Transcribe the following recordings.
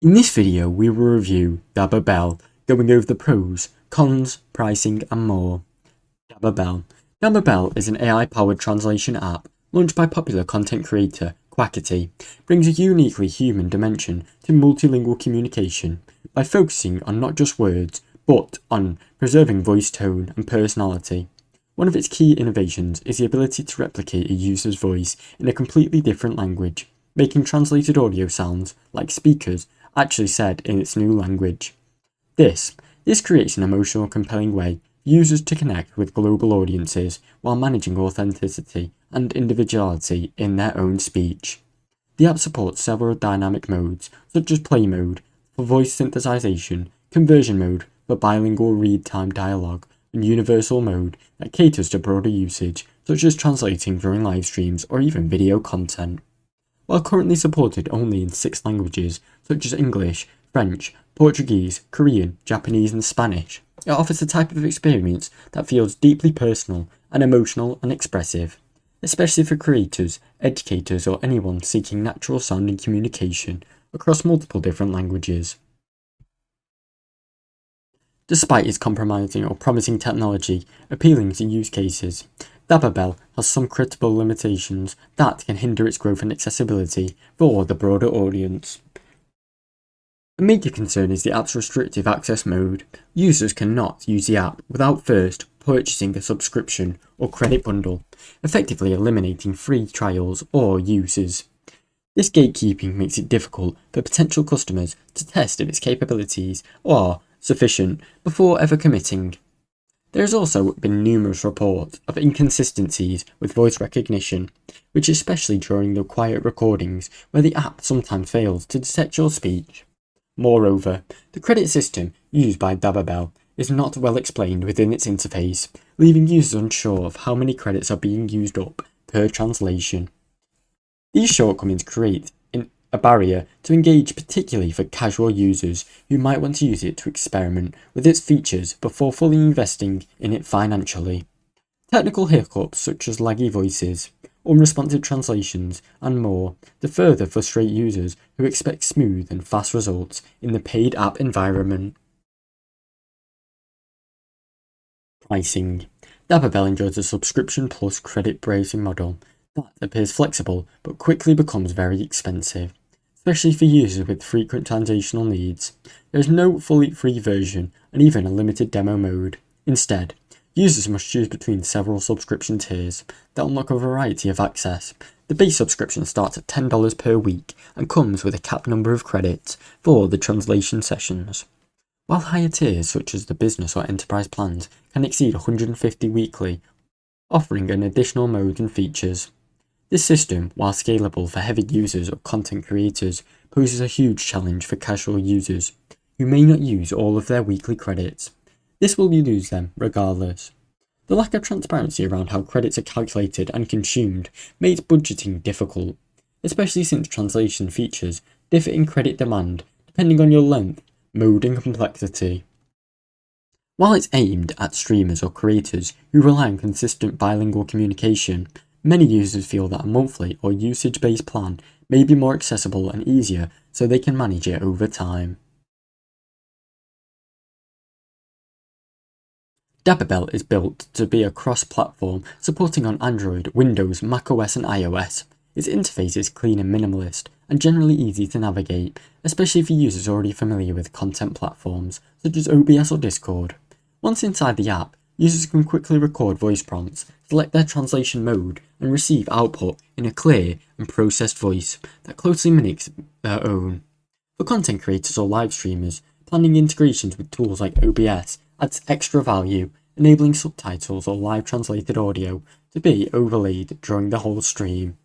In this video, we will review Dababel, going over the pros, cons, pricing, and more. Dababel. Dababel is an AI-powered translation app launched by popular content creator Quackity, brings a uniquely human dimension to multilingual communication by focusing on not just words, but on preserving voice tone and personality. One of its key innovations is the ability to replicate a user's voice in a completely different language, making translated audio sounds like speakers actually said in its new language. This creates an emotional, compelling way for users to connect with global audiences while managing authenticity and individuality in their own speech. The app supports several dynamic modes, such as play mode for voice synthesization, conversion mode for bilingual read-time dialogue, and universal mode that caters to broader usage, such as translating during live streams or even video content. While currently supported only in 6 languages, such as English, French, Portuguese, Korean, Japanese, and Spanish, it offers a type of experience that feels deeply personal and emotional and expressive, especially for creators, educators, or anyone seeking natural sounding communication across multiple different languages. Despite its compromising or promising technology appealing to use cases, Dababel has some critical limitations that can hinder its growth and accessibility for the broader audience. A major concern is the app's restrictive access mode. Users cannot use the app without first purchasing a subscription or credit bundle, effectively eliminating free trials or uses. This gatekeeping makes it difficult for potential customers to test if its capabilities are sufficient before ever committing. There has also been numerous reports of inconsistencies with voice recognition, which especially during the quiet recordings where the app sometimes fails to detect your speech. Moreover, the credit system used by Dababel is not well explained within its interface, leaving users unsure of how many credits are being used up per translation. These shortcomings create a barrier to engage, particularly for casual users who might want to use it to experiment with its features before fully investing in it financially. Technical hiccups such as laggy voices, unresponsive translations, and more to further frustrate users who expect smooth and fast results in the paid app environment. Pricing. Dababel enjoys a subscription plus credit pricing model that appears flexible but quickly becomes very expensive, especially for users with frequent translational needs. There is no fully free version and even a limited demo mode. Instead, users must choose between several subscription tiers that unlock a variety of access. The base subscription starts at $10 per week and comes with a capped number of credits for the translation sessions, while higher tiers such as the business or enterprise plans can exceed 150 weekly, offering an additional modes and features. This system, while scalable for heavy users or content creators, poses a huge challenge for casual users who may not use all of their weekly credits. This will lose them regardless. The lack of transparency around how credits are calculated and consumed makes budgeting difficult, especially since translation features differ in credit demand depending on your length, mode, and complexity. While it's aimed at streamers or creators who rely on consistent bilingual communication, many users feel that a monthly or usage-based plan may be more accessible and easier so they can manage it over time. Dababel is built to be a cross-platform, supporting on Android, Windows, macOS, and iOS. Its interface is clean and minimalist, and generally easy to navigate, especially for users already familiar with content platforms, such as OBS or Discord. Once inside the app, users can quickly record voice prompts, select their translation mode, and receive output in a clear and processed voice that closely mimics their own. For content creators or live streamers, planning integrations with tools like OBS adds extra value, enabling subtitles or live translated audio to be overlaid during the whole stream.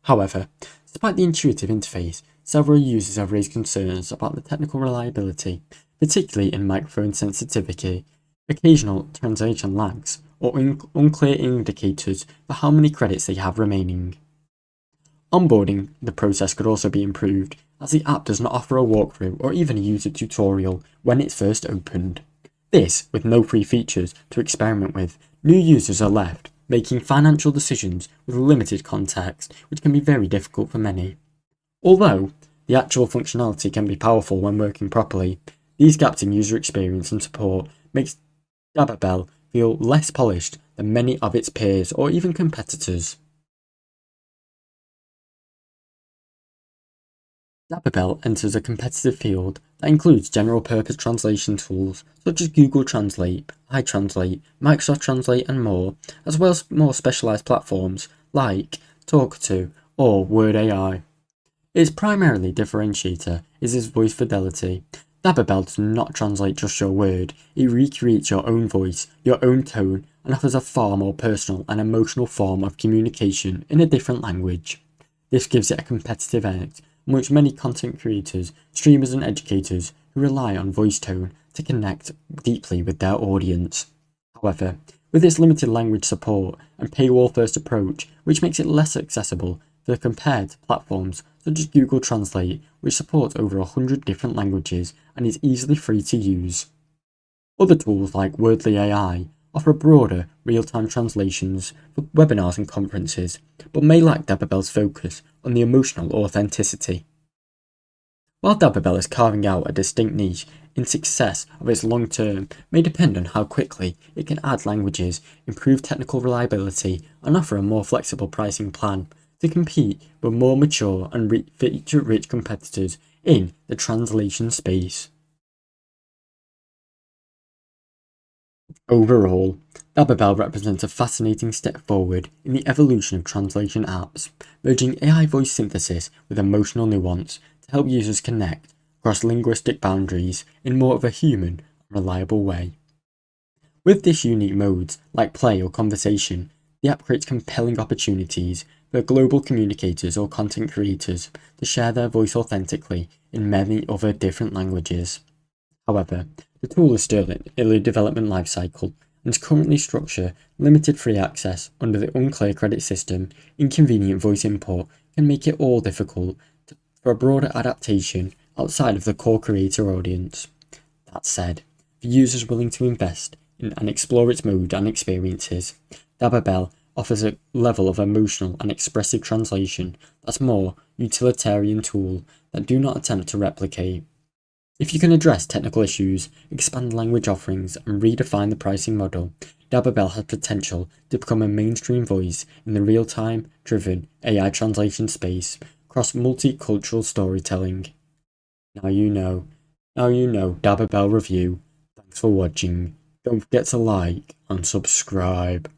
However, despite the intuitive interface, several users have raised concerns about the technical reliability, particularly in microphone sensitivity, occasional translation lags, or unclear indicators for how many credits they have remaining. Onboarding the process could also be improved, as the app does not offer a walkthrough or even a user tutorial when it's first opened. This, with no free features to experiment with, new users are left making financial decisions with limited context, which can be very difficult for many. Although the actual functionality can be powerful when working properly. These gaps in user experience and support makes Dababel feel less polished than many of its peers or even competitors. Dababel enters a competitive field that includes general-purpose translation tools such as Google Translate, iTranslate, Microsoft Translate and more, as well as more specialized platforms like Talk2 or Word AI. Its primarily differentiator is its voice fidelity. Dababel does not translate just your word, it recreates your own voice, your own tone, and offers a far more personal and emotional form of communication in a different language. This gives it a competitive edge amongst many content creators, streamers and educators who rely on voice tone to connect deeply with their audience. However, with its limited language support and paywall-first approach, which makes it less accessible for compared to platforms such as Google Translate, which supports over 100 different languages and is easily free to use. Other tools like Wordly AI offer broader, real-time translations for webinars and conferences, but may lack Dababel's focus on the emotional authenticity. While Dababel is carving out a distinct niche, its success of its long term may depend on how quickly it can add languages, improve technical reliability, and offer a more flexible pricing plan to compete with more mature and feature-rich competitors in the translation space. Overall, Dababel represents a fascinating step forward in the evolution of translation apps, merging AI voice synthesis with emotional nuance to help users connect across linguistic boundaries in more of a human and reliable way. With this unique modes, like play or conversation, the app creates compelling opportunities for global communicators or content creators to share their voice authentically in many other different languages. However, the tool is still in early development lifecycle and is currently structured limited free access under the unclear credit system. Inconvenient voice import can make it all difficult for a broader adaptation outside of the core creator audience. That said, for users willing to invest in and explore its mode and experiences, Dababel offers a level of emotional and expressive translation that's more utilitarian tool that do not attempt to replicate. If you can address technical issues, expand language offerings, and redefine the pricing model, Dababel has potential to become a mainstream voice in the real-time, driven AI translation space across multicultural storytelling. Now you know. Dababel review. Thanks for watching. Don't forget to like and subscribe.